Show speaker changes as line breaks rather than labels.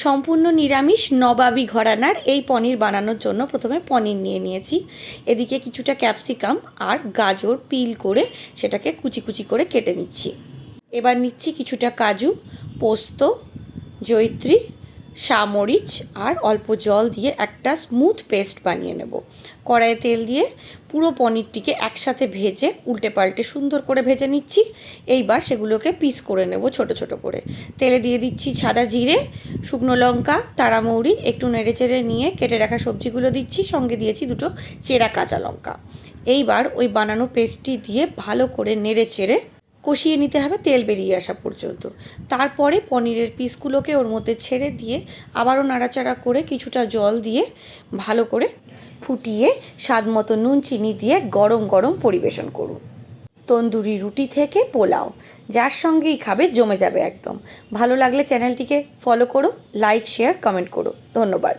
সম্পূর্ণ নিরামিষ নবাবী ঘরানার এই পনির বানানোর জন্য প্রথমে পনির নিয়ে নিয়েছি। এদিকে কিছুটা ক্যাপসিকাম আর গাজর পিল করে সেটাকে কুচি কুচি করে কেটে নিচ্ছি। এবার নিচ্ছি কিছুটা কাজু, পোস্ত, জয়িত্রী, সামরিচ আর অল্প জল দিয়ে একটা স্মুথ পেস্ট বানিয়ে নেব। কড়াইয়ে তেল দিয়ে পুরো পনিরটিকে একসাথে ভেজে উল্টে পাল্টে সুন্দর করে ভেজে নিচ্ছি। এইবার সেগুলোকে পিস করে নেব ছোট ছোট করে। তেলে দিয়ে দিচ্ছি সাদা জিরে, শুকনো লঙ্কা, তারা মৌরি, একটু নেড়েচেড়ে নিয়ে কেটে রাখা সবজিগুলো দিচ্ছি, সঙ্গে দিয়েছি দুটো চেরা কাঁচা লঙ্কা। এইবার ওই বানানো পেস্টটি দিয়ে ভালো করে নেড়েচেড়ে কষিয়ে নিতে হবে তেল বেরিয়ে আসা পর্যন্ত। তারপরে পনিরের পিসগুলোকে ওর মধ্যে ছেড়ে দিয়ে আবারও নাড়াচাড়া করে কিছুটা জল দিয়ে ভালো করে ফুটিয়ে স্বাদ মতো নুন চিনি দিয়ে গরম গরম পরিবেশন করুন। তন্দুরি রুটি থেকে পোলাও যার সঙ্গেই খাবে জমে যাবে একদম। ভালো লাগলে চ্যানেলটিকে ফলো করো, লাইক শেয়ার কমেন্ট করো। ধন্যবাদ।